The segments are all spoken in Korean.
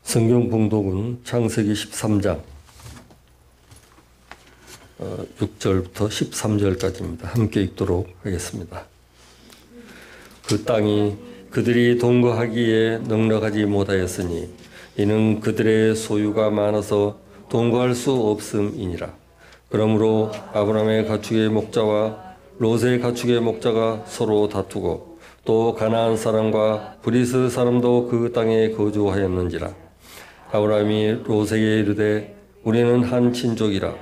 성경 봉독은 창세기 13장 6절부터 13절까지입니다. 함께 읽도록 하겠습니다. 그 땅이 그들이 동거하기에 넉넉하지 못하였으니 이는 그들의 소유가 많아서 동거할 수 없음이니라. 그러므로 아브라함의 가축의 목자와 롯의 가축의 목자가 서로 다투고 또 가나안 사람과 브리스 사람도 그 땅에 거주하였는지라. 아브라함이 롯에게 이르되 우리는 한 친족이라.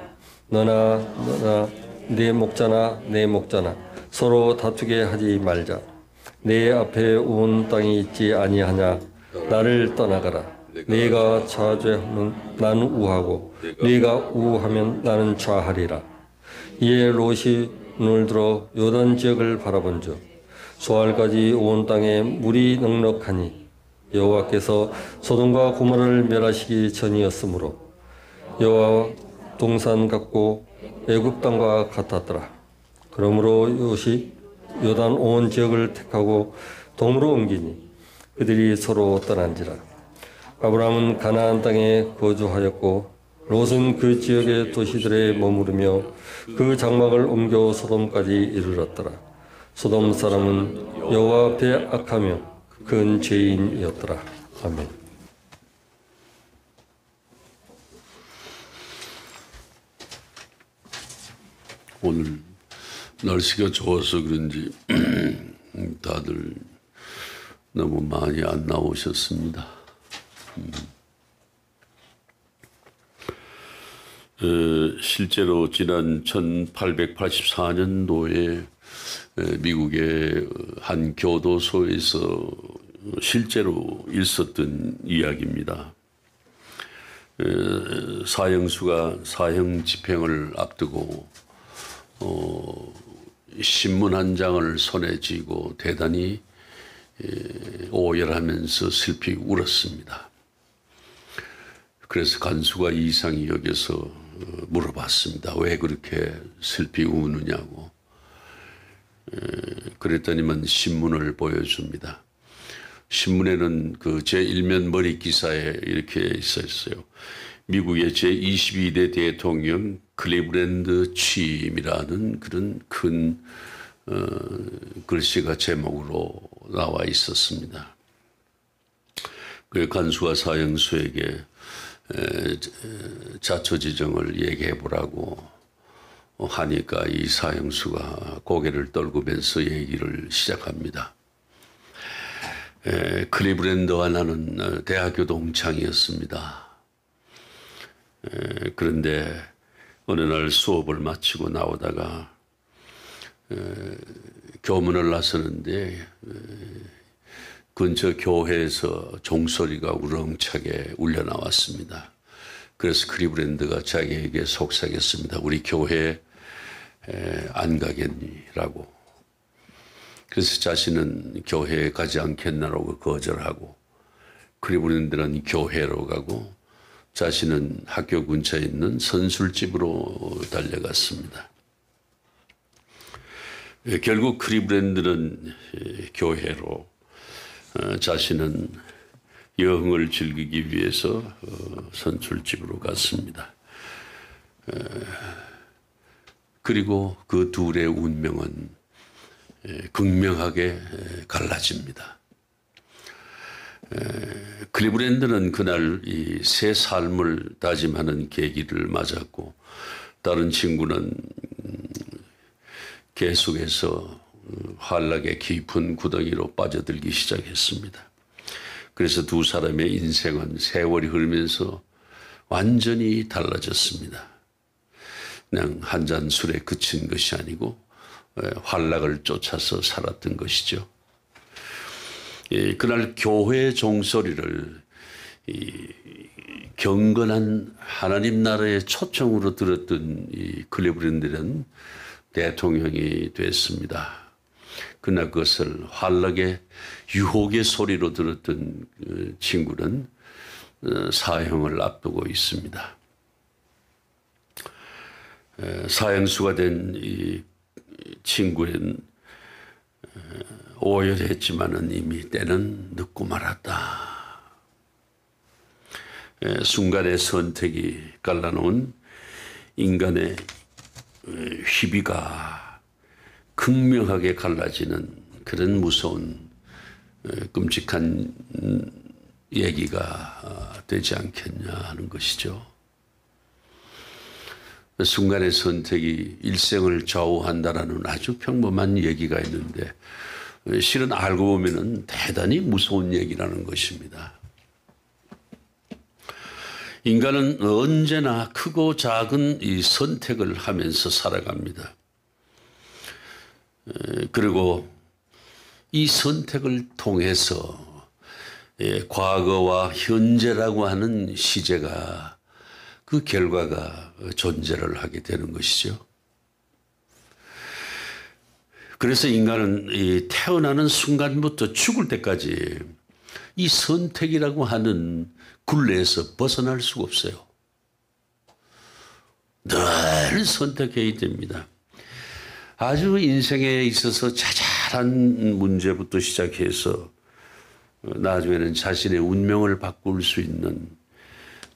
너나 내 목자나 내 목자나 서로 다투게 하지 말자. 내 앞에 온 땅이 있지 아니하냐. 나를 떠나가라. 네가 좌죄하면 나는 우하고 네가 우하면 나는 좌하리라. 이에 롯이 눈을 들어 요단 지역을 바라본즉 소알까지 온 땅에 물이 넉넉하니 여호와께서 소돔과 고모라를 멸하시기 전이었으므로 여호와 동산 같고 애굽 땅과 같았더라. 그러므로 롯이 요단 온 지역을 택하고 동으로 옮기니 그들이 서로 떠난지라. 아브라함은 가나안 땅에 거주하였고 롯은 그 지역의 도시들에 머무르며 그 장막을 옮겨 소돔까지 이르렀더라. 소돔 사람은 여호와 앞에 악하며 큰 죄인이었더라. 아멘. 오늘 날씨가 좋아서 그런지 다들 너무 많이 안 나오셨습니다. 실제로 지난 1884년도에 미국의 한 교도소에서 실제로 있었던 이야기입니다. 사형수가 사형 집행을 앞두고 신문 한 장을 손에 쥐고 대단히 오열하면서 슬피 울었습니다. 그래서 간수가 이상히 여겨서 물어봤습니다. 왜 그렇게 슬피 우느냐고. 그랬더니만 신문을 보여줍니다. 신문에는 그 제1면 머리 기사에 이렇게 있었어요. 미국의 제22대 대통령 클리브랜드 취임이라는 그런 큰 글씨가 제목으로 나와 있었습니다. 그 간수가 사형수에게 자초지정을 얘기해 보라고 하니까 이 사형수가 고개를 떨구면서 얘기를 시작합니다. 클리브랜드와 나는 대학교 동창이었습니다. 그런데 어느 날 수업을 마치고 나오다가 교문을 나서는데 근처 교회에서 종소리가 우렁차게 울려 나왔습니다. 그래서 클리브랜드가 자기에게 속삭였습니다. 우리 교회에 안 가겠니라고. 그래서 자신은 교회에 가지 않겠나라고 거절하고 클리브랜드는 교회로 가고 자신은 학교 근처에 있는 선술집으로 달려갔습니다. 결국 클리브랜드는 교회로 자신은 여흥을 즐기기 위해서 선술집으로 갔습니다. 그리고 그 둘의 운명은 극명하게 갈라집니다. 클리브랜드는 그날 이 새 삶을 다짐하는 계기를 맞았고 다른 친구는 계속해서 환락의 깊은 구덩이로 빠져들기 시작했습니다. 그래서 두 사람의 인생은 세월이 흐르면서 완전히 달라졌습니다. 그냥 한 잔 술에 그친 것이 아니고 환락을 쫓아서 살았던 것이죠. 그날 교회 종소리를 경건한 하나님 나라의 초청으로 들었던 이 클리브랜드는 대통령이 됐습니다. 그러나 그것을 환락의 유혹의 소리로 들었던 친구는 사형을 앞두고 있습니다. 사형수가 된 이 친구는 오열했지만은 이미 때는 늦고 말았다. 순간의 선택이 갈라놓은 인간의 희비가 극명하게 갈라지는 그런 무서운 끔찍한 얘기가 되지 않겠냐 하는 것이죠. 순간의 선택이 일생을 좌우한다라는 아주 평범한 얘기가 있는데 실은 알고 보면은 대단히 무서운 얘기라는 것입니다. 인간은 언제나 크고 작은 이 선택을 하면서 살아갑니다. 그리고 이 선택을 통해서 과거와 현재라고 하는 시제가 그 결과가 존재를 하게 되는 것이죠. 그래서 인간은 이 태어나는 순간부터 죽을 때까지 이 선택이라고 하는 굴레에서 벗어날 수가 없어요. 늘 선택해야 됩니다. 아주 인생에 있어서 자잘한 문제부터 시작해서 나중에는 자신의 운명을 바꿀 수 있는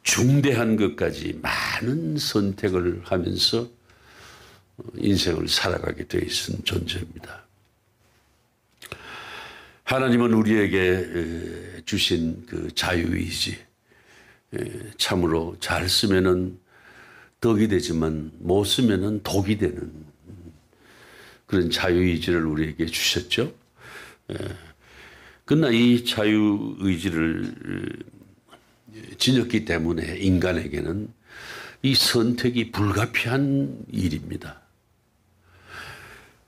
중대한 것까지 많은 선택을 하면서 인생을 살아가게 되어 있는 존재입니다. 하나님은 우리에게 주신 그 자유의지, 참으로 잘 쓰면은 덕이 되지만 못 쓰면은 독이 되는 그런 자유의지를 우리에게 주셨죠. 그러나 이 자유의지를 지녔기 때문에 인간에게는 이 선택이 불가피한 일입니다.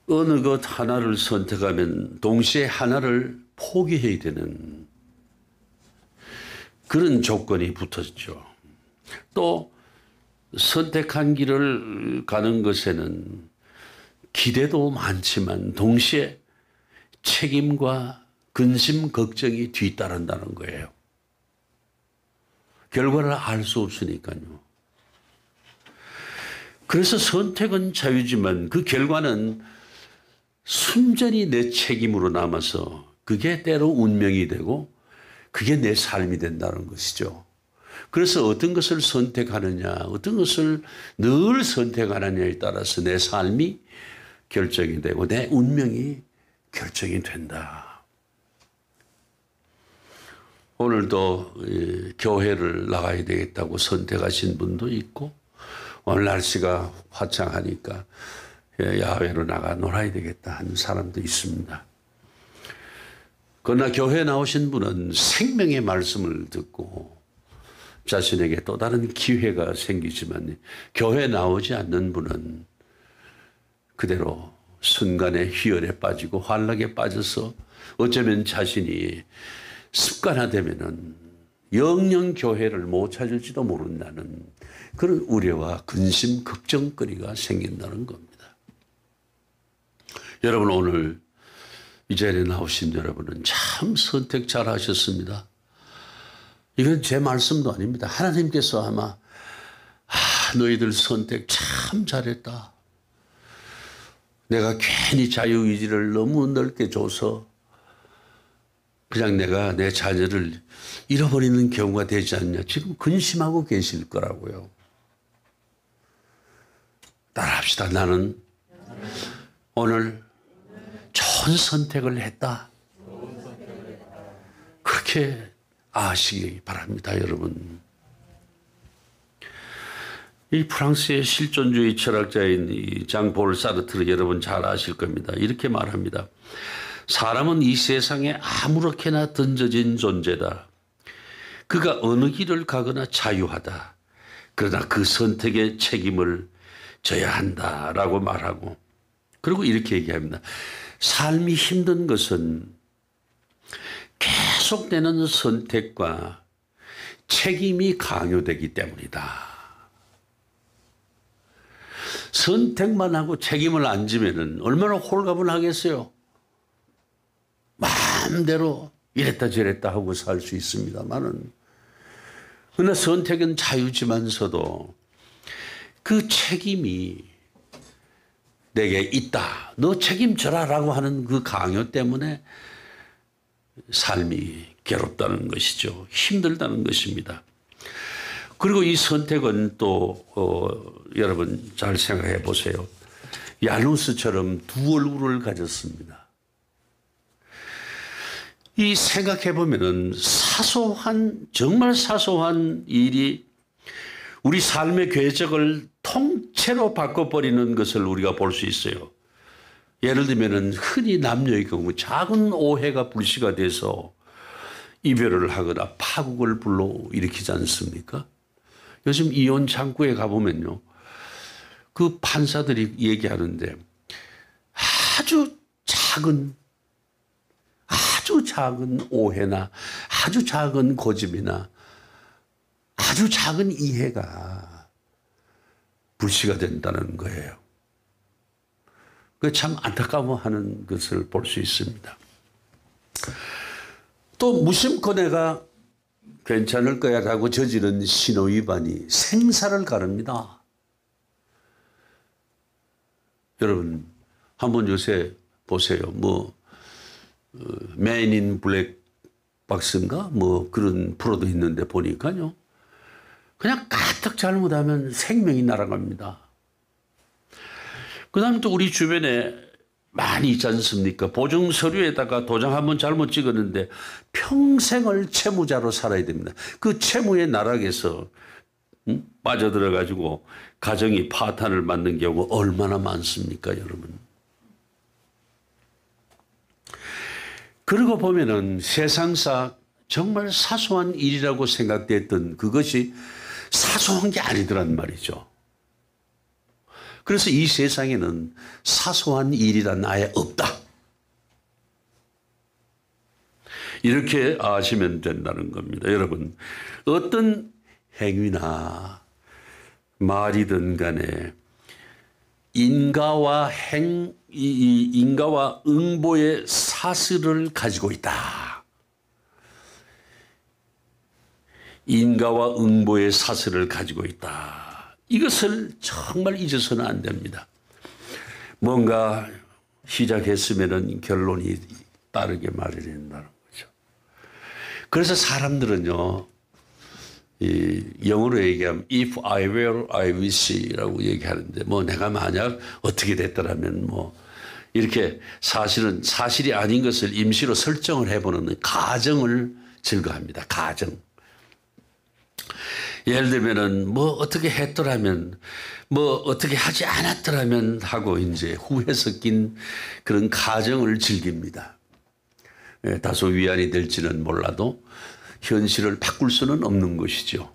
어느 것 하나를 선택하면 동시에 하나를 포기해야 되는 그런 조건이 붙었죠. 또 선택한 길을 가는 것에는 기대도 많지만 동시에 책임과 근심, 걱정이 뒤따른다는 거예요. 결과를 알 수 없으니까요. 그래서 선택은 자유지만 그 결과는 순전히 내 책임으로 남아서 그게 때로 운명이 되고 그게 내 삶이 된다는 것이죠. 그래서 어떤 것을 선택하느냐, 어떤 것을 늘 선택하느냐에 따라서 내 삶이 결정이 되고 내 운명이 결정이 된다. 오늘도 교회를 나가야 되겠다고 선택하신 분도 있고 오늘 날씨가 화창하니까 야외로 나가 놀아야 되겠다 하는 사람도 있습니다. 그러나 교회에 나오신 분은 생명의 말씀을 듣고 자신에게 또 다른 기회가 생기지만 교회에 나오지 않는 분은 그대로 순간의 희열에 빠지고 환락에 빠져서 어쩌면 자신이 습관화되면은 영영 교회를 못 찾을지도 모른다는 그런 우려와 근심, 걱정거리가 생긴다는 겁니다. 여러분 오늘 이 자리에 나오신 여러분은 참 선택 잘 하셨습니다. 이건 제 말씀도 아닙니다. 하나님께서 아마 너희들 선택 참 잘했다. 내가 괜히 자유의지를 너무 넓게 줘서 그냥 내가 내 자녀를 잃어버리는 경우가 되지 않냐. 지금 근심하고 계실 거라고요. 따라합시다. 나는 오늘 좋은 선택을 했다. 그렇게 아시기 바랍니다, 여러분. 이 프랑스의 실존주의 철학자인 이 장볼 사르트르 여러분 잘 아실 겁니다. 이렇게 말합니다. 사람은 이 세상에 아무렇게나 던져진 존재다. 그가 어느 길을 가거나 자유하다. 그러나 그 선택의 책임을 져야 한다라고 말하고 그리고 이렇게 얘기합니다. 삶이 힘든 것은 계속되는 선택과 책임이 강요되기 때문이다. 선택만 하고 책임을 안 지면은 얼마나 홀가분하겠어요. 마음대로 이랬다 저랬다 하고 살 수 있습니다만은 그러나 선택은 자유지만서도 그 책임이 내게 있다. 너 책임져라 라고 하는 그 강요 때문에 삶이 괴롭다는 것이죠. 힘들다는 것입니다. 그리고 이 선택은 또 여러분 잘 생각해 보세요. 야누스처럼 두 얼굴을 가졌습니다. 이 생각해 보면은 정말 사소한 일이 우리 삶의 궤적을 통째로 바꿔버리는 것을 우리가 볼 수 있어요. 예를 들면은 흔히 남녀의 경우 작은 오해가 불씨가 돼서 이별을 하거나 파국을 불러일으키지 않습니까? 요즘 이혼 창구에 가보면요, 그 판사들이 얘기하는데 아주 작은 오해나 아주 작은 고집이나 아주 작은 이해가 불씨가 된다는 거예요. 그 참 안타까워하는 것을 볼 수 있습니다. 또 무심코 내가 괜찮을 거야라고 저지른 신호위반이 생사를 가릅니다. 여러분 한번 요새 보세요. 맨 인 블랙 박스인가 그런 프로도 있는데 보니까요, 그냥 까딱 잘못하면 생명이 날아갑니다. 그 다음에 또 우리 주변에 많이 있지 않습니까? 보증 서류에다가 도장 한번 잘못 찍었는데 평생을 채무자로 살아야 됩니다. 그 채무의 나락에서 빠져들어가지고 가정이 파탄을 맞는 경우 얼마나 많습니까, 여러분? 그러고 보면은 세상사 정말 사소한 일이라고 생각됐던 그것이 사소한 게 아니더란 말이죠. 그래서 이 세상에는 사소한 일이란 아예 없다. 이렇게 아시면 된다는 겁니다. 여러분, 어떤 행위나 말이든 간에 인가와 응보의 사슬을 가지고 있다. 인가와 응보의 사슬을 가지고 있다. 이것을 정말 잊어서는 안 됩니다. 뭔가 시작했으면 결론이 따르게 마련된다는 거죠. 그래서 사람들은요, 영어로 얘기하면 if I were, I wish라고 얘기하는데 내가 만약 어떻게 됐더라면 이렇게 사실이 아닌 것을 임시로 설정을 해보는 가정을 즐거워합니다. 가정. 예를 들면은 어떻게 했더라면 어떻게 하지 않았더라면 하고 이제 후회 섞인 그런 가정을 즐깁니다. 다소 위안이 될지는 몰라도 현실을 바꿀 수는 없는 것이죠.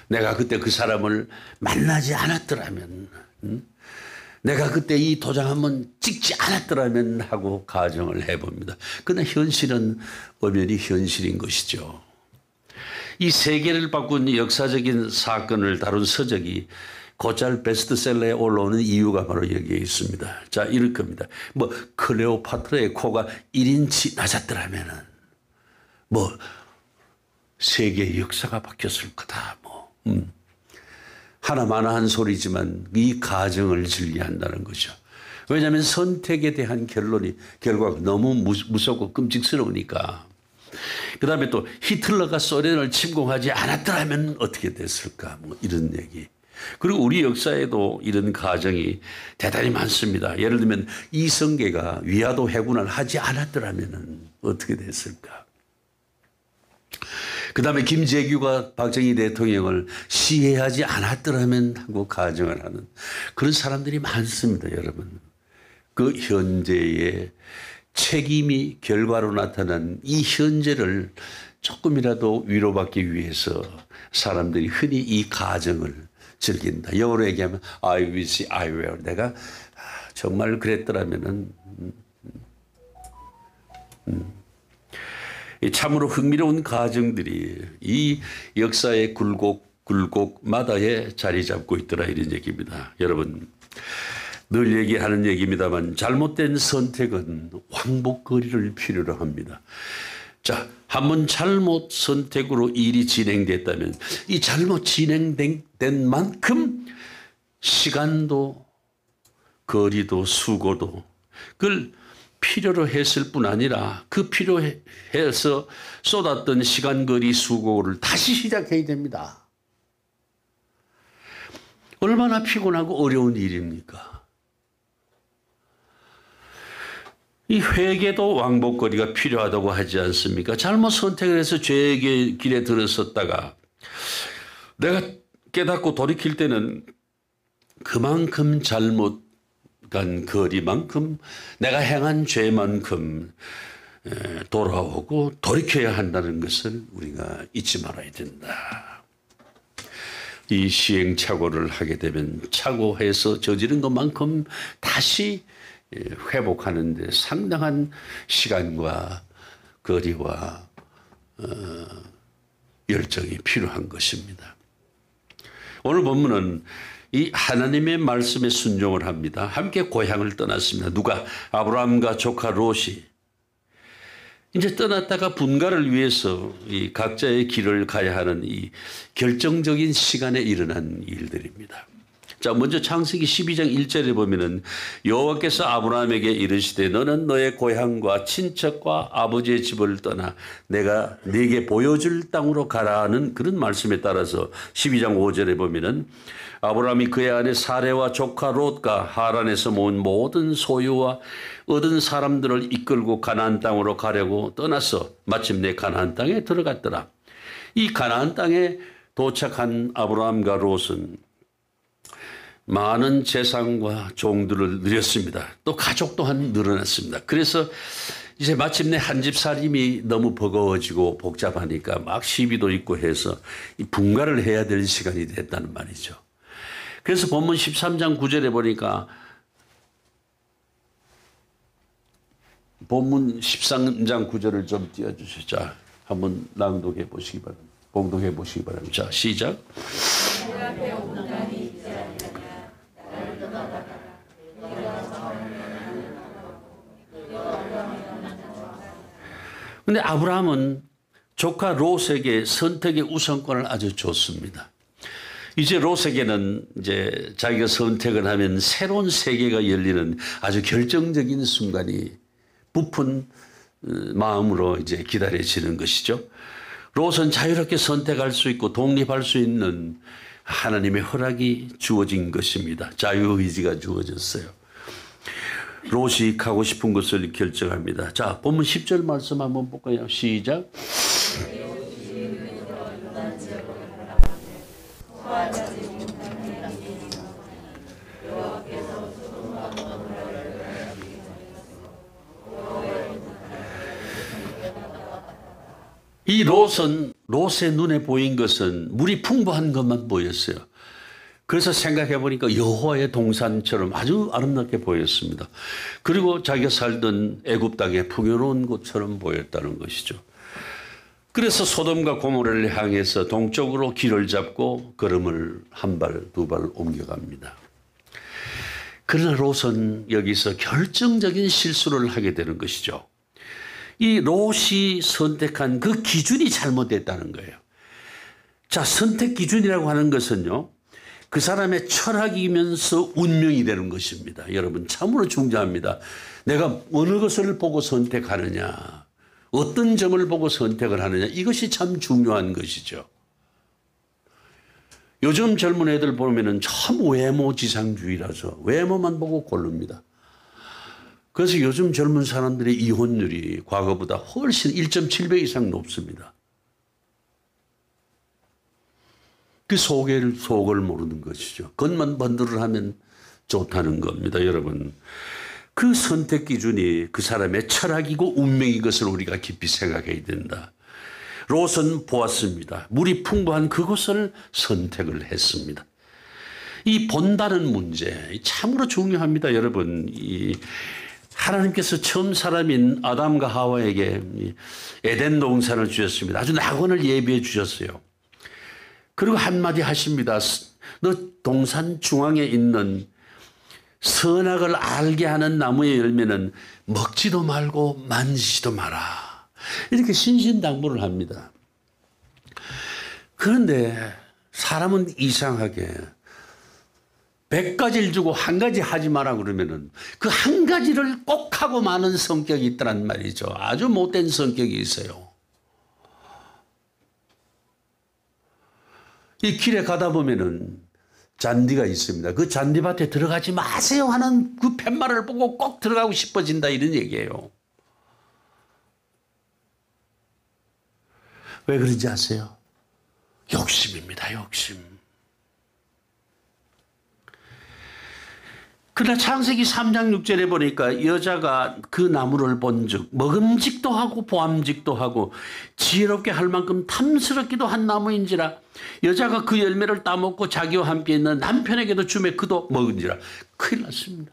내가 그때 그 사람을 만나지 않았더라면, 내가 그때 이 도장 한번 찍지 않았더라면 하고 가정을 해봅니다. 그러나 현실은 엄연히 현실인 것이죠. 이 세계를 바꾼 역사적인 사건을 다룬 서적이 곧잘 베스트셀러에 올라오는 이유가 바로 여기에 있습니다. 자, 이럴 겁니다. 클레오파트라의 코가 1인치 낮았더라면은 세계의 역사가 바뀌었을 거다. 하나마나한 소리지만 이 가정을 즐겨한다는 거죠. 왜냐하면 선택에 대한 결과가 너무 무섭고 끔찍스러우니까. 그 다음에 또 히틀러가 소련을 침공하지 않았더라면 어떻게 됐을까? 이런 얘기. 그리고 우리 역사에도 이런 가정이 대단히 많습니다. 예를 들면 이성계가 위화도 해군을 하지 않았더라면 어떻게 됐을까? 그 다음에 김재규가 박정희 대통령을 시해하지 않았더라면 하고 가정을 하는 그런 사람들이 많습니다, 여러분. 그 현재의 책임이 결과로 나타난 이 현재를 조금이라도 위로받기 위해서 사람들이 흔히 이 가정을 즐긴다. 영어로 얘기하면 I wish I were. 내가 정말 그랬더라면은 참으로 흥미로운 가정들이 이 역사의 굴곡마다에 자리 잡고 있더라, 이런 얘기입니다. 여러분, 늘 얘기하는 얘기입니다만 잘못된 선택은 왕복거리를 필요로 합니다. 자, 한번 잘못 선택으로 일이 진행됐다면 이 잘못 진행된 만큼 시간도 거리도 수고도 그걸 필요로 했을 뿐 아니라 그 필요해서 쏟았던 시간, 거리, 수고를 다시 시작해야 됩니다. 얼마나 피곤하고 어려운 일입니까? 이 회개도 왕복거리가 필요하다고 하지 않습니까? 잘못 선택을 해서 죄의 길에 들어섰다가 내가 깨닫고 돌이킬 때는 그만큼 잘못 간 거리만큼 내가 행한 죄만큼 돌아오고 돌이켜야 한다는 것을 우리가 잊지 말아야 된다. 이 시행착오를 하게 되면 착오해서 저지른 것만큼 다시 회복하는 데 상당한 시간과 거리와 열정이 필요한 것입니다. 오늘 본문은 이 하나님의 말씀에 순종을 합니다. 함께 고향을 떠났습니다. 누가? 아브라함과 조카 롯이. 이제 떠났다가 분가를 위해서 이 각자의 길을 가야 하는 이 결정적인 시간에 일어난 일들입니다. 자, 먼저 창세기 12장 1절에 보면은 여호와께서 아브라함에게 이르시되 너는 너의 고향과 친척과 아버지의 집을 떠나 내가 네게 보여줄 땅으로 가라는 그런 말씀에 따라서 12장 5절에 보면은 아브라함이 그의 아내 사레와 조카 롯과 하란에서 모은 모든 소유와 얻은 사람들을 이끌고 가나안 땅으로 가려고 떠나서 마침내 가나안 땅에 들어갔더라. 이 가나안 땅에 도착한 아브라함과 롯은 많은 재산과 종들을 누렸습니다. 또 가족 또한 늘어났습니다. 그래서 이제 마침내 한 집 살림이 너무 버거워지고 복잡하니까 막 시비도 있고 해서 이 분가를 해야 될 시간이 됐다는 말이죠. 그래서 본문 13장 9절에 보니까 본문 13장 9절을 좀 띄워주시죠. 자, 한번 낭독해 보시기 바랍니다. 봉독해 보시기 바랍니다. 자, 시작. 근데 아브라함은 조카 롯에게 선택의 우선권을 아주 줬습니다. 이제 롯에게는 이제 자기가 선택을 하면 새로운 세계가 열리는 아주 결정적인 순간이 부푼 마음으로 이제 기다려지는 것이죠. 롯은 자유롭게 선택할 수 있고 독립할 수 있는 하나님의 허락이 주어진 것입니다. 자유의지가 주어졌어요. 롯이 가고 싶은 것을 결정합니다. 자, 본문 10절 말씀 한번 볼까요? 시작. 이 롯의 눈에 보인 것은 물이 풍부한 것만 보였어요. 그래서 생각해 보니까 여호와의 동산처럼 아주 아름답게 보였습니다. 그리고 자기가 살던 애굽 땅의 풍요로운 곳처럼 보였다는 것이죠. 그래서 소돔과 고모라를 향해서 동쪽으로 길을 잡고 걸음을 한 발, 두 발 옮겨갑니다. 그러나 롯은 여기서 결정적인 실수를 하게 되는 것이죠. 이 롯이 선택한 그 기준이 잘못됐다는 거예요. 자, 선택 기준이라고 하는 것은요, 그 사람의 철학이면서 운명이 되는 것입니다. 여러분, 참으로 중요합니다. 내가 어느 것을 보고 선택하느냐, 어떤 점을 보고 선택을 하느냐, 이것이 참 중요한 것이죠. 요즘 젊은 애들 보면은 참 외모지상주의라서 외모만 보고 고릅니다. 그래서 요즘 젊은 사람들의 이혼율이 과거보다 훨씬 1.7배 이상 높습니다. 그 속을 모르는 것이죠. 겉만 번들을 하면 좋다는 겁니다, 여러분. 그 선택 기준이 그 사람의 철학이고 운명인 것을 우리가 깊이 생각해야 된다. 롯은 보았습니다. 물이 풍부한 그곳을 선택을 했습니다. 이 본다는 문제 참으로 중요합니다, 여러분. 하나님께서 처음 사람인 아담과 하와에게 에덴 동산을 주셨습니다. 아주 낙원을 예비해 주셨어요. 그리고 한마디 하십니다. 너 동산 중앙에 있는 선악을 알게 하는 나무의 열매는 먹지도 말고 만지지도 마라. 이렇게 신신당부를 합니다. 그런데 사람은 이상하게 100가지를 주고 한 가지 하지 마라 그러면은 그 한 가지를 꼭 하고 마는 성격이 있다란 말이죠. 아주 못된 성격이 있어요. 이 길에 가다 보면은 잔디가 있습니다. 그 잔디밭에 들어가지 마세요 하는 그 팻말을 보고 꼭 들어가고 싶어진다 이런 얘기예요. 왜 그런지 아세요? 욕심입니다. 욕심. 그러나 창세기 3장 6절에 보니까 여자가 그 나무를 본즉 먹음직도 하고 보암직도 하고 지혜롭게 할 만큼 탐스럽기도 한 나무인지라 여자가 그 열매를 따먹고 자기와 함께 있는 남편에게도 주매 그도 먹은지라. 큰일 났습니다.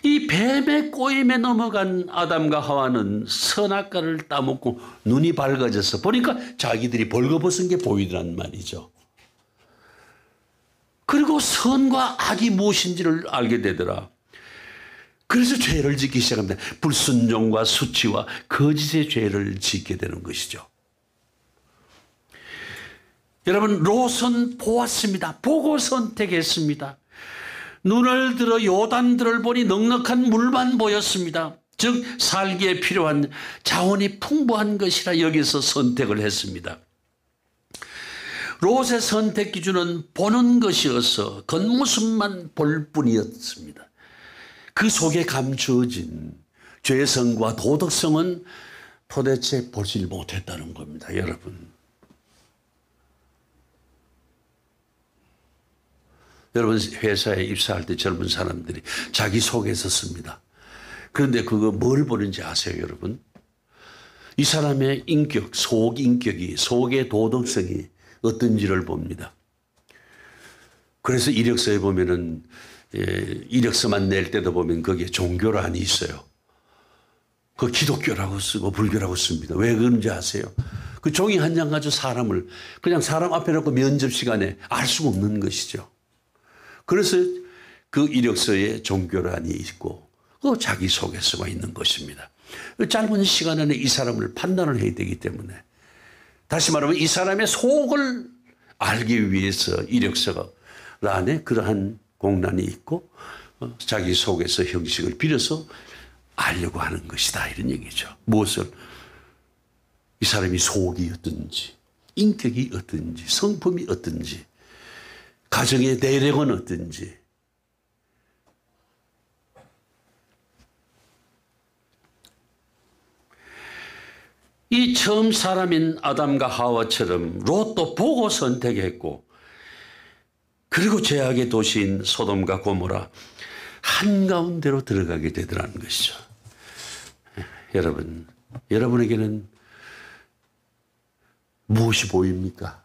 이 뱀의 꼬임에 넘어간 아담과 하와는 선악과를 따먹고 눈이 밝아져서 보니까 자기들이 벌거벗은 게 보이더란 말이죠. 그리고 선과 악이 무엇인지를 알게 되더라. 그래서 죄를 짓기 시작합니다. 불순종과 수치와 거짓의 죄를 짓게 되는 것이죠. 여러분, 롯은 보았습니다. 보고 선택했습니다. 눈을 들어 요단들을 보니 넉넉한 물만 보였습니다. 즉 살기에 필요한 자원이 풍부한 것이라 여기서 선택을 했습니다. 롯의 선택 기준은 보는 것이어서 겉모습만 볼 뿐이었습니다. 그 속에 감추어진 죄성과 도덕성은 도대체 보질 못했다는 겁니다. 여러분. 여러분 회사에 입사할 때 젊은 사람들이 자기 소개서 씁니다. 그런데 그거 뭘 보는지 아세요, 여러분? 이 사람의 인격, 속인격이, 속의 도덕성이 어떤지를 봅니다. 그래서 이력서에 보면은 이력서만 낼 때도 보면 거기에 종교란이 있어요. 그 기독교라고 쓰고 불교라고 씁니다. 왜 그런지 아세요? 그 종이 한 장 가지고 사람을 그냥 사람 앞에 놓고 면접 시간에 알 수가 없는 것이죠. 그래서 그 이력서에 종교란이 있고 그 자기소개서가 있는 것입니다. 짧은 시간 안에 이 사람을 판단을 해야 되기 때문에 다시 말하면 이 사람의 속을 알기 위해서 이력서 안에 그러한 공란이 있고 자기소개서 형식을 빌어서 알려고 하는 것이다 이런 얘기죠. 무엇을? 이 사람이 속이 어떤지, 인격이 어떤지, 성품이 어떤지, 가정의 내력은 어떤지. 이 처음 사람인 아담과 하와처럼 롯도 보고 선택했고 그리고 죄악의 도시인 소돔과 고모라 한가운데로 들어가게 되더라는 것이죠. 여러분, 여러분에게는 무엇이 보입니까?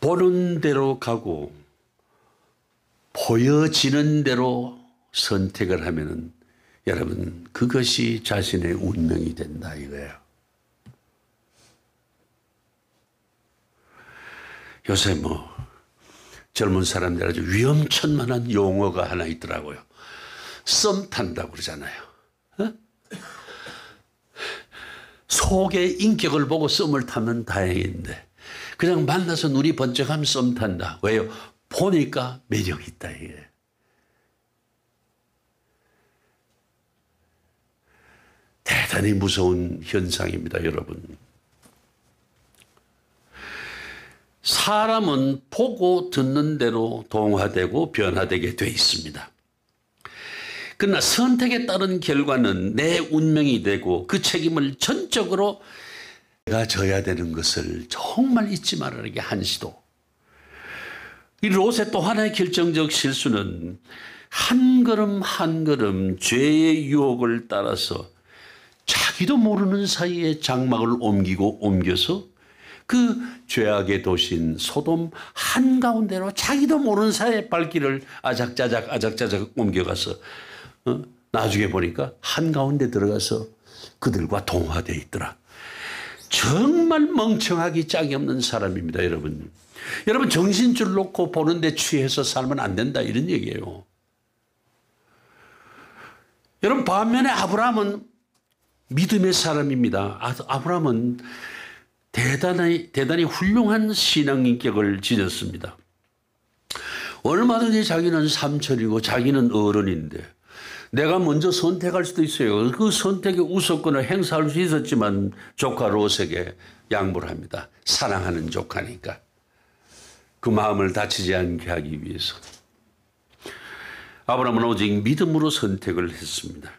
보는 대로 가고 보여지는 대로 선택을 하면은 여러분 그것이 자신의 운명이 된다 이거예요. 요새 뭐 젊은 사람들 아주 위험천만한 용어가 하나 있더라고요. 썸 탄다고 그러잖아요. 어? 속의 인격을 보고 썸을 타면 다행인데 그냥 만나서 눈이 번쩍하면 썸 탄다. 왜요? 보니까 매력이 있다 이게. 대단히 무서운 현상입니다, 여러분. 사람은 보고 듣는 대로 동화되고 변화되게 돼 있습니다. 그러나 선택에 따른 결과는 내 운명이 되고 그 책임을 전적으로 내가 져야 되는 것을 정말 잊지 말아라게 한시도. 이 롯의 또 하나의 결정적 실수는 한 걸음 한 걸음 죄의 유혹을 따라서 자기도 모르는 사이에 장막을 옮겨서 그 죄악의 도시인 소돔 한가운데로 자기도 모르는 사이에 발길을 아작자작 옮겨가서 나중에 보니까 한가운데 들어가서 그들과 동화되어 있더라. 정말 멍청하기 짝이 없는 사람입니다, 여러분. 여러분 정신줄 놓고 보는데 취해서 살면 안 된다 이런 얘기예요. 여러분 반면에 아브라함은 믿음의 사람입니다. 아브라함은 대단히 훌륭한 신앙 인격을 지녔습니다. 얼마든지 자기는 삼촌이고 자기는 어른인데 내가 먼저 선택할 수도 있어요. 그 선택의 우선권을 행사할 수 있었지만 조카 롯에게 양보를 합니다. 사랑하는 조카니까. 그 마음을 다치지 않게 하기 위해서. 아브라함은 오직 믿음으로 선택을 했습니다.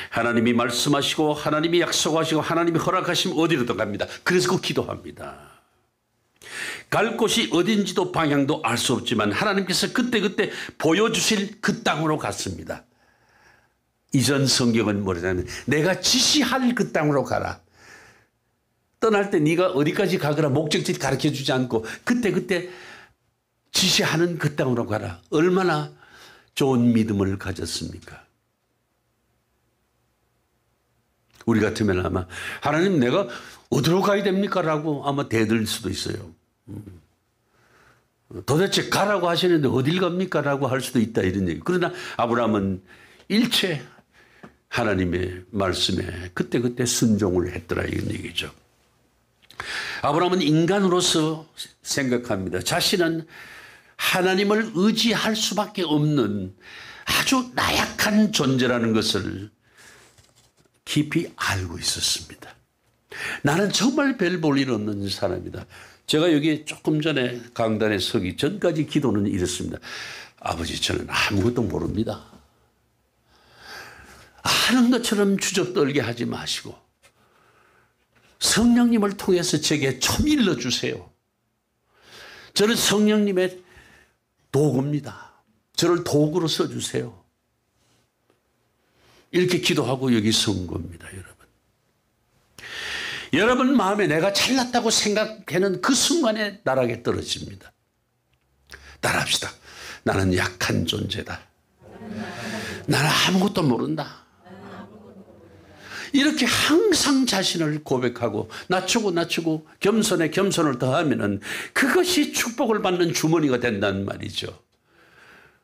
하나님이 말씀하시고 하나님이 약속하시고 하나님이 허락하시면 어디로든 갑니다. 그래서 그 기도합니다. 갈 곳이 어딘지도 방향도 알 수 없지만 하나님께서 그때그때 보여주실 그 땅으로 갔습니다. 이전 성경은 뭐냐면 내가 지시할 그 땅으로 가라. 떠날 때 네가 어디까지 가거나 목적지 가르쳐주지 않고 그때그때 지시하는 그 땅으로 가라. 얼마나 좋은 믿음을 가졌습니까? 우리 같으면 아마 하나님 내가 어디로 가야 됩니까? 라고 아마 대들 수도 있어요. 도대체 가라고 하시는데 어딜 갑니까? 라고 할 수도 있다 이런 얘기. 그러나 아브라함은 일체 하나님의 말씀에 그때그때 순종을 했더라 이런 얘기죠. 아브라함은 인간으로서 생각합니다. 자신은 하나님을 의지할 수밖에 없는 아주 나약한 존재라는 것을 깊이 알고 있었습니다. 나는 정말 별 볼 일 없는 사람이다. 제가 여기 조금 전에 강단에 서기 전까지 기도는 이랬습니다. 아버지 저는 아무것도 모릅니다. 아는 것처럼 주접 떨게 하지 마시고 성령님을 통해서 제게 좀 일러주세요. 저는 성령님의 도구입니다. 저를 도구로 써주세요. 이렇게 기도하고 여기 선 겁니다, 여러분. 여러분 마음에 내가 잘났다고 생각하는 그 순간에 나락에 떨어집니다. 따라합시다. 나는 약한 존재다. 나는 아무것도 모른다. 이렇게 항상 자신을 고백하고 낮추고 겸손에 겸손을 더하면은 그것이 축복을 받는 주머니가 된다는 말이죠.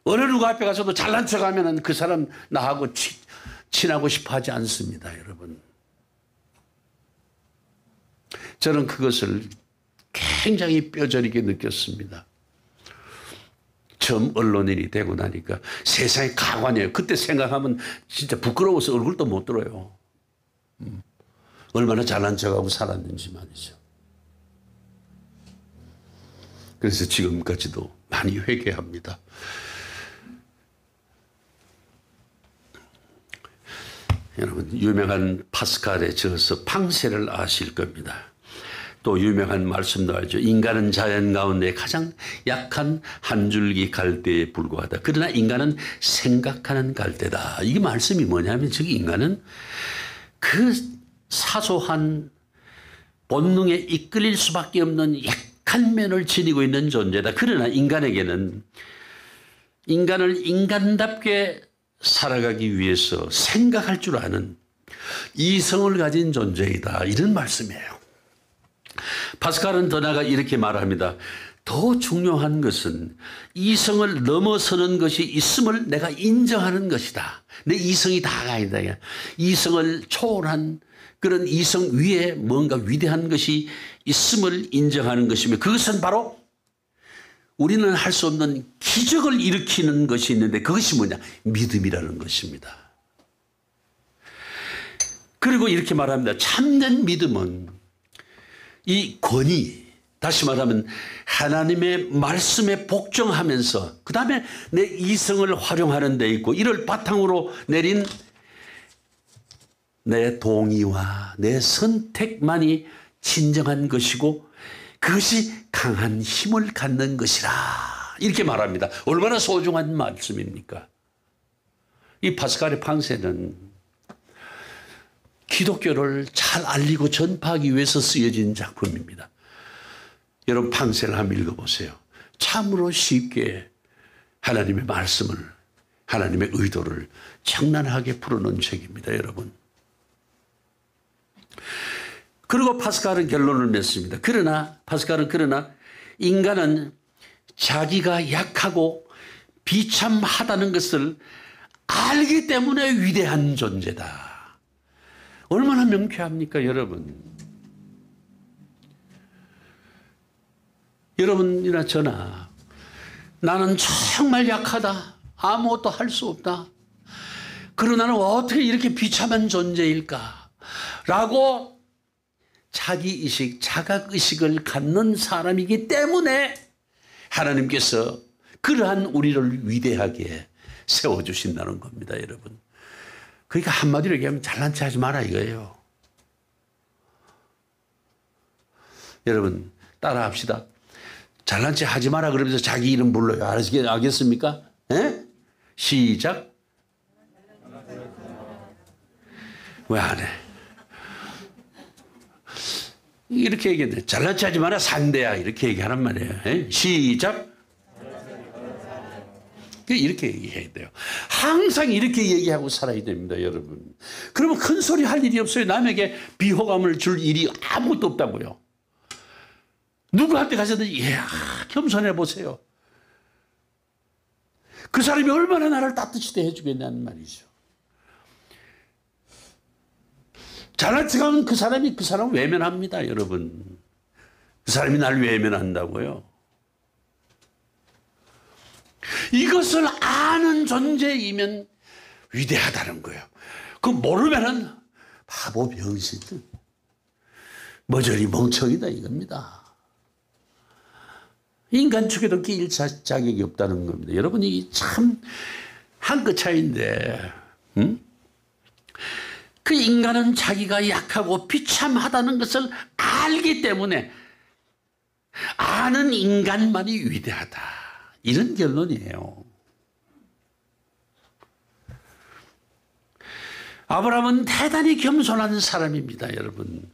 어느 누구 앞에 가서도 잘난 척하면은 그 사람 나하고 친하고 싶어 하지 않습니다, 여러분. 저는 그것을 굉장히 뼈저리게 느꼈습니다. 처음 언론인이 되고 나니까 세상에 가관이에요. 그때 생각하면 진짜 부끄러워서 얼굴도 못 들어요. 얼마나 잘난 척하고 살았는지 말이죠. 그래서 지금까지도 많이 회개합니다. 여러분 유명한 파스칼에 저어서 팡세를 아실 겁니다. 또 유명한 말씀도 알죠. 인간은 자연 가운데 가장 약한 한 줄기 갈대에 불과하다. 그러나 인간은 생각하는 갈대다. 이게 말씀이 뭐냐면 저기 인간은 그 사소한 본능에 이끌릴 수밖에 없는 약한 면을 지니고 있는 존재다. 그러나 인간에게는 인간을 인간답게 살아가기 위해서 생각할 줄 아는 이성을 가진 존재이다. 이런 말씀이에요. 파스칼은 더 나아가 이렇게 말합니다. 더 중요한 것은 이성을 넘어서는 것이 있음을 내가 인정하는 것이다. 내 이성이 다가 아니다. 이성을 초월한 그런 이성 위에 뭔가 위대한 것이 있음을 인정하는 것이며 그것은 바로 우리는 할 수 없는 기적을 일으키는 것이 있는데 그것이 뭐냐? 믿음이라는 것입니다. 그리고 이렇게 말합니다. 참된 믿음은 이 권위, 다시 말하면 하나님의 말씀에 복종하면서 그 다음에 내 이성을 활용하는 데 있고 이를 바탕으로 내린 내 동의와 내 선택만이 진정한 것이고 그것이 강한 힘을 갖는 것이라 이렇게 말합니다. 얼마나 소중한 말씀입니까? 이 파스칼의 팡세는 기독교를 잘 알리고 전파하기 위해서 쓰여진 작품입니다. 여러분 팡세를 한번 읽어보세요. 참으로 쉽게 하나님의 말씀을 하나님의 의도를 청란하게 풀어놓은 책입니다. 여러분. 그리고 파스칼은 결론을 냈습니다. 파스칼은 인간은 자기가 약하고 비참하다는 것을 알기 때문에 위대한 존재다. 얼마나 명쾌합니까, 여러분? 여러분이나 저나 나는 정말 약하다. 아무것도 할 수 없다. 그러나 나는 어떻게 이렇게 비참한 존재일까? 라고 자기의식, 자각의식을 갖는 사람이기 때문에 하나님께서 그러한 우리를 위대하게 세워주신다는 겁니다, 여러분. 그러니까 한마디로 얘기하면 잘난 체 하지 마라 이거예요. 여러분 따라 합시다. 잘난 체 하지 마라 그러면서 자기 이름 불러요. 알겠습니까? 에? 시작. 왜 안 해? 이렇게 얘기했는데 잘난 체 하지 마라 상대야 이렇게 얘기하란 말이에요. 에? 시작. 이렇게 얘기해야 돼요. 항상 이렇게 얘기하고 살아야 됩니다, 여러분. 그러면 큰 소리 할 일이 없어요. 남에게 비호감을 줄 일이 아무것도 없다고요. 누구한테 가서든지 겸손해 보세요. 그 사람이 얼마나 나를 따뜻히 대해주겠냐는 말이죠. 잘난 척하면 그 사람을 외면합니다, 여러분. 그 사람이 나를 외면한다고요. 이것을 아는 존재이면 위대하다는 거예요. 그 모르면은 바보 병신, 머저리 멍청이다 이겁니다. 인간 축에도 끼일 자격이 없다는 겁니다. 여러분 이게 참 한 끗 차이인데, 그 인간은 자기가 약하고 비참하다는 것을 알기 때문에 아는 인간만이 위대하다. 이런 결론이에요. 아브라함은 대단히 겸손한 사람입니다, 여러분.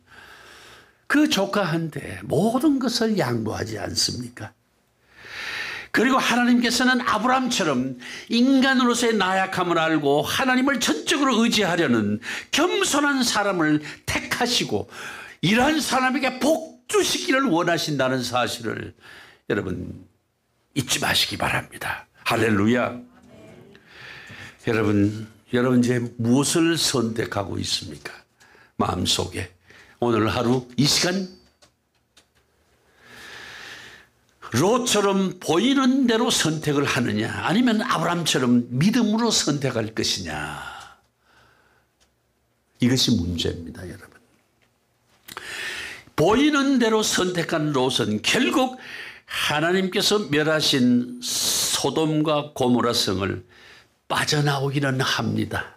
그 조카한테 모든 것을 양보하지 않습니까? 그리고 하나님께서는 아브라함처럼 인간으로서의 나약함을 알고 하나님을 전적으로 의지하려는 겸손한 사람을 택하시고 이러한 사람에게 복주시기를 원하신다는 사실을 여러분 잊지 마시기 바랍니다. 할렐루야. 여러분 이제 무엇을 선택하고 있습니까? 마음속에 오늘 하루 이 시간 롯처럼 보이는 대로 선택을 하느냐 아니면 아브라함처럼 믿음으로 선택할 것이냐, 이것이 문제입니다, 여러분. 보이는 대로 선택한 롯은 결국 하나님께서 멸하신 소돔과 고모라 성을 빠져나오기는 합니다.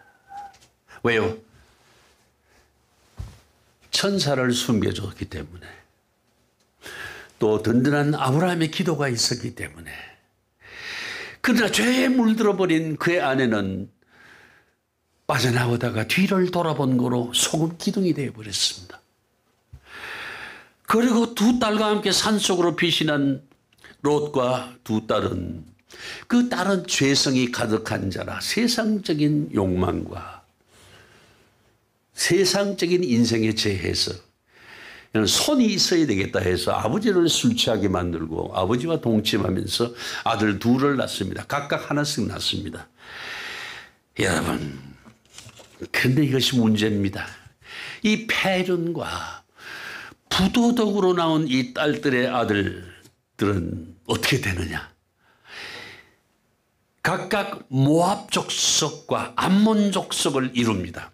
왜요? 천사를 숨겨줬기 때문에, 또 든든한 아브라함의 기도가 있었기 때문에. 그러나 죄에 물들어버린 그의 아내는 빠져나오다가 뒤를 돌아본 거로 소금 기둥이 되어버렸습니다. 그리고 두 딸과 함께 산속으로 피신한 롯과 두 딸은, 그 딸은 죄성이 가득한 자라 세상적인 욕망과 세상적인 인생에 제해서 손이 있어야 되겠다 해서 아버지를 술 취하게 만들고 아버지와 동침하면서 아들 둘을 낳습니다. 각각 하나씩 낳습니다. 여러분, 근데 이것이 문제입니다. 이 패륜과 부도덕으로 나온 이 딸들의 아들들은 어떻게 되느냐? 각각 모압 족속과 암몬 족속을 이룹니다.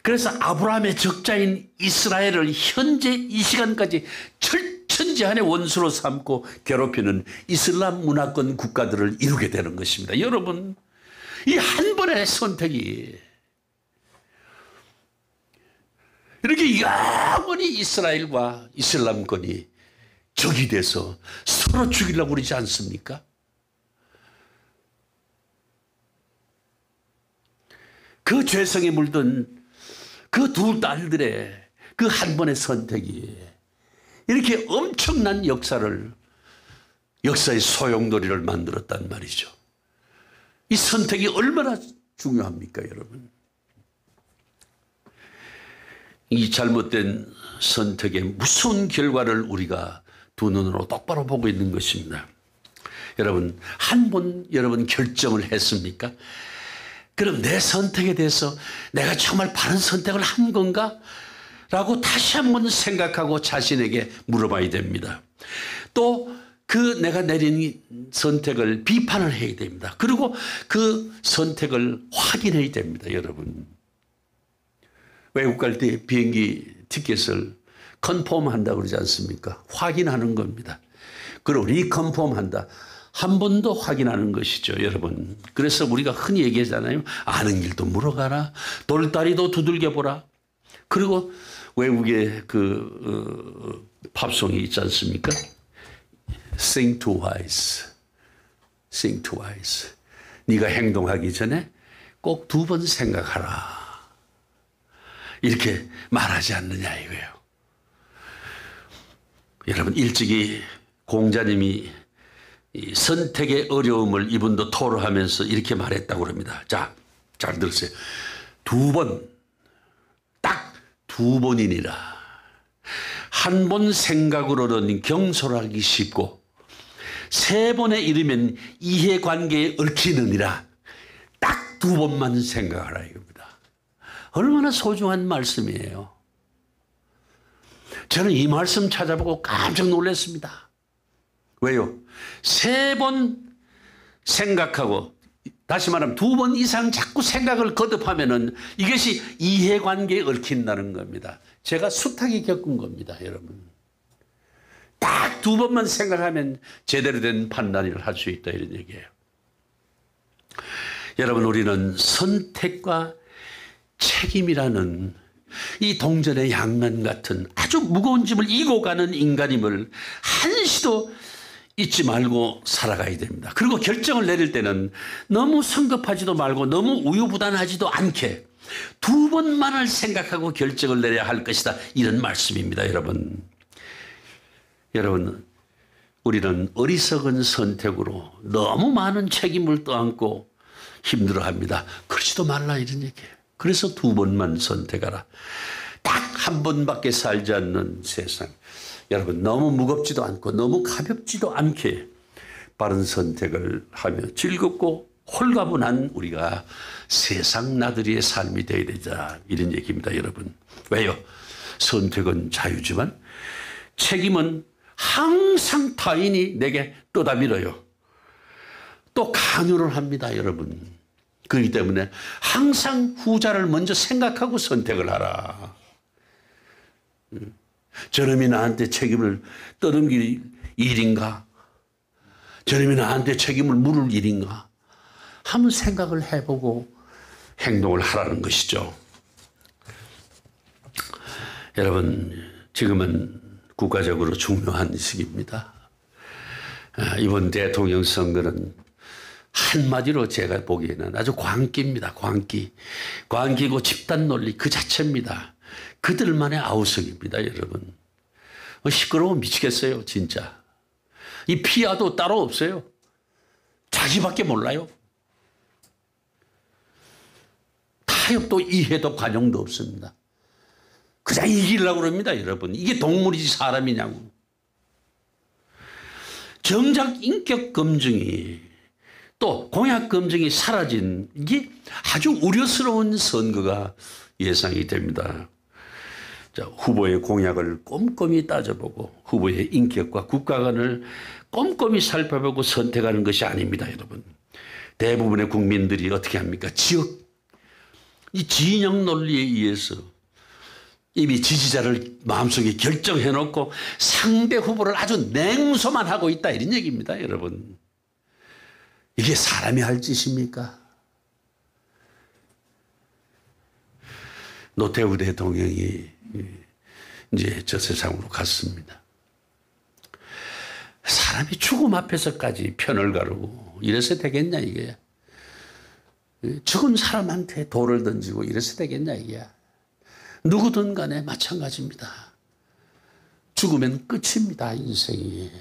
그래서 아브라함의 적자인 이스라엘을 현재 이 시간까지 철천지한의 원수로 삼고 괴롭히는 이슬람 문화권 국가들을 이루게 되는 것입니다. 여러분, 이 한 번의 선택이 이렇게 영원히 이스라엘과 이슬람권이 적이 돼서 서로 죽이려고 그러지 않습니까? 그 죄성에 물든 그 두 딸들의 그 한 번의 선택이 이렇게 엄청난 역사의 소용돌이를 만들었단 말이죠. 이 선택이 얼마나 중요합니까, 여러분? 이 잘못된 선택의 무서운 결과를 우리가 두 눈으로 똑바로 보고 있는 것입니다. 여러분, 한 번 여러분 결정을 했습니까? 그럼 내 선택에 대해서 내가 정말 바른 선택을 한 건가? 라고 다시 한번 생각하고 자신에게 물어봐야 됩니다. 또 그 내가 내린 선택을 비판을 해야 됩니다. 그리고 그 선택을 확인해야 됩니다. 여러분. 외국 갈 때 비행기 티켓을 컨펌한다 그러지 않습니까? 확인하는 겁니다. 그리고 리컨펌한다. 한 번 더 확인하는 것이죠, 여러분. 그래서 우리가 흔히 얘기하잖아요. 아는 길도 물어가라. 돌다리도 두들겨보라. 그리고 외국의 팝송이 있지 않습니까? Think twice. Think twice. 네가 행동하기 전에 꼭 2번 생각하라. 이렇게 말하지 않느냐 이거예요. 여러분, 일찍이 공자님이 이 선택의 어려움을 이분도 토로하면서 이렇게 말했다고 합니다. 자, 잘 들으세요. 2번, 딱 2번이니라. 한 번 생각으로는 경솔하기 쉽고 3번에 이르면 이해관계에 얽히느니라. 딱 2번만 생각하라 이겁니다. 얼마나 소중한 말씀이에요. 저는 이 말씀 찾아보고 깜짝 놀랐습니다. 왜요? 3번 생각하고, 다시 말하면 2번 이상 자꾸 생각을 거듭하면은 이것이 이해관계에 얽힌다는 겁니다. 제가 숱하게 겪은 겁니다, 여러분. 딱 2번만 생각하면 제대로 된 판단을 할 수 있다, 이런 얘기예요. 여러분, 우리는 선택과 책임이라는 이 동전의 양면 같은 아주 무거운 짐을 이고 가는 인간임을 한시도 잊지 말고 살아가야 됩니다. 그리고 결정을 내릴 때는 너무 성급하지도 말고 너무 우유부단하지도 않게 2번만을 생각하고 결정을 내려야 할 것이다. 이런 말씀입니다, 여러분. 여러분, 우리는 어리석은 선택으로 너무 많은 책임을 떠안고 힘들어합니다. 그러지도 말라 이런 얘기예요. 그래서 2번만 선택하라. 딱 한 번밖에 살지 않는 세상. 여러분, 너무 무겁지도 않고 너무 가볍지도 않게 바른 선택을 하며 즐겁고 홀가분한 우리가 세상 나들이의 삶이 되어야 되자, 이런 얘기입니다, 여러분. 왜요? 선택은 자유지만 책임은 항상 타인이 내게 떠다밀어요. 또 강요를 합니다, 여러분. 그렇기 때문에 항상 후자를 먼저 생각하고 선택을 하라. 저놈이 나한테 책임을 떠넘길 일인가? 저놈이 나한테 책임을 물을 일인가? 한번 생각을 해보고 행동을 하라는 것이죠. 여러분, 지금은 국가적으로 중요한 시기입니다. 이번 대통령 선거는 한마디로 제가 보기에는 아주 광기입니다. 광기. 광기고 집단 논리 그 자체입니다. 그들만의 아우성입니다, 여러분. 시끄러워 미치겠어요, 진짜. 이 피아도 따로 없어요. 자기밖에 몰라요. 타협도 이해도 관용도 없습니다. 그냥 이기려고 그럽니다, 여러분. 이게 동물이지 사람이냐고. 정작 인격 검증이 또 공약 검증이 사라진 이게 아주 우려스러운 선거가 예상이 됩니다. 자, 후보의 공약을 꼼꼼히 따져보고 후보의 인격과 국가관을 꼼꼼히 살펴보고 선택하는 것이 아닙니다, 여러분. 대부분의 국민들이 어떻게 합니까? 이 진영 논리에 의해서 이미 지지자를 마음속에 결정해놓고 상대 후보를 아주 냉소만 하고 있다, 이런 얘기입니다, 여러분. 이게 사람이 할 짓입니까? 노태우 대통령이 이제 저 세상으로 갔습니다. 사람이 죽음 앞에서까지 편을 가르고 이래서 되겠냐, 이게. 죽은 사람한테 돌을 던지고 이래서 되겠냐, 이게. 누구든 간에 마찬가지입니다. 죽으면 끝입니다, 인생이.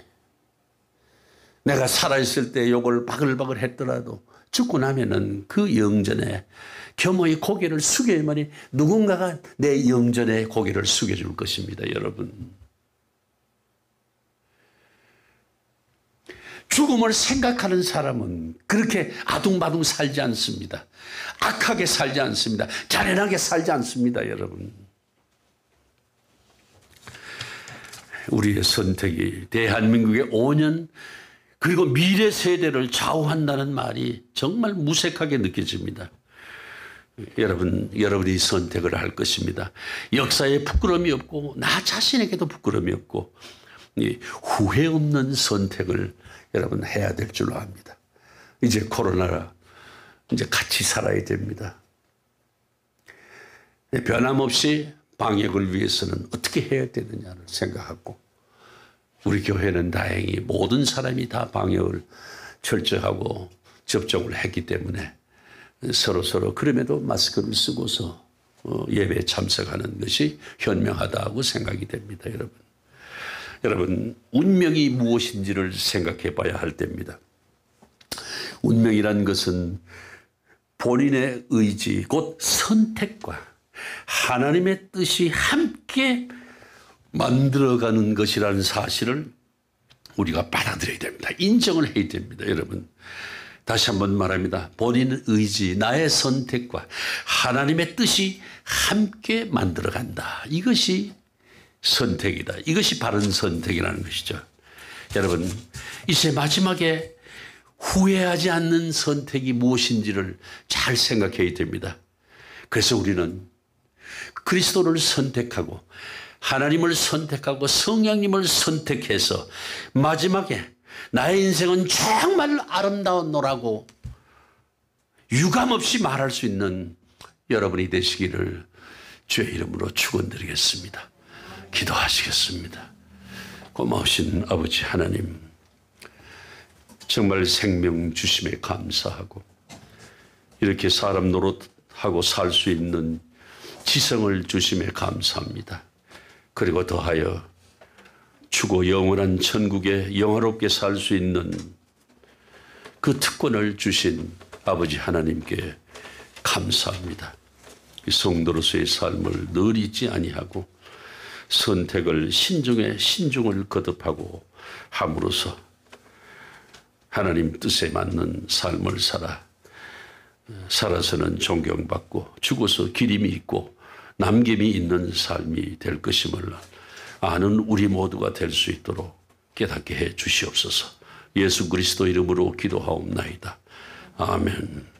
내가 살아있을 때 욕을 바글바글 했더라도 죽고 나면은 그 영전에 겸허히 고개를 숙여야만이 누군가가 내 영전에 고개를 숙여줄 것입니다, 여러분. 죽음을 생각하는 사람은 그렇게 아둥바둥 살지 않습니다. 악하게 살지 않습니다. 잔인하게 살지 않습니다, 여러분. 우리의 선택이 대한민국의 5년 그리고 미래 세대를 좌우한다는 말이 정말 무색하게 느껴집니다. 여러분이 선택을 할 것입니다. 역사에 부끄러움이 없고 나 자신에게도 부끄러움이 없고 후회 없는 선택을 여러분 해야 될 줄로 압니다. 이제 코로나라 이제 같이 살아야 됩니다. 변함없이 방역을 위해서는 어떻게 해야 되느냐를 생각하고 우리 교회는 다행히 모든 사람이 다 방역을 철저하고 접종을 했기 때문에 서로 그럼에도 마스크를 쓰고서 예배에 참석하는 것이 현명하다고 생각이 됩니다. 여러분 운명이 무엇인지를 생각해 봐야 할 때입니다. 운명이란 것은 본인의 의지 곧 선택과 하나님의 뜻이 함께 만들어가는 것이라는 사실을 우리가 받아들여야 됩니다. 인정을 해야 됩니다. 여러분 다시 한번 말합니다. 본인의 의지 나의 선택과 하나님의 뜻이 함께 만들어간다. 이것이 선택이다. 이것이 바른 선택이라는 것이죠. 여러분 이제 마지막에 후회하지 않는 선택이 무엇인지를 잘 생각해야 됩니다. 그래서 우리는 그리스도를 선택하고 하나님을 선택하고 성령님을 선택해서 마지막에 나의 인생은 정말 아름다웠노라고 유감없이 말할 수 있는 여러분이 되시기를 주의 이름으로 축원드리겠습니다. 기도하시겠습니다. 고마우신 아버지 하나님, 정말 생명 주심에 감사하고 이렇게 사람 노릇하고 살 수 있는 지성을 주심에 감사합니다. 그리고 더하여 죽어 영원한 천국에 영화롭게 살 수 있는 그 특권을 주신 아버지 하나님께 감사합니다. 성도로서의 삶을 늘 잊지 아니하고 선택을 신중을 거듭하고 함으로써 하나님 뜻에 맞는 삶을 살아서는 존경받고 죽어서 기림이 있고 남김이 있는 삶이 될 것임을 아는 우리 모두가 될 수 있도록 깨닫게 해 주시옵소서. 예수 그리스도 이름으로 기도하옵나이다. 아멘.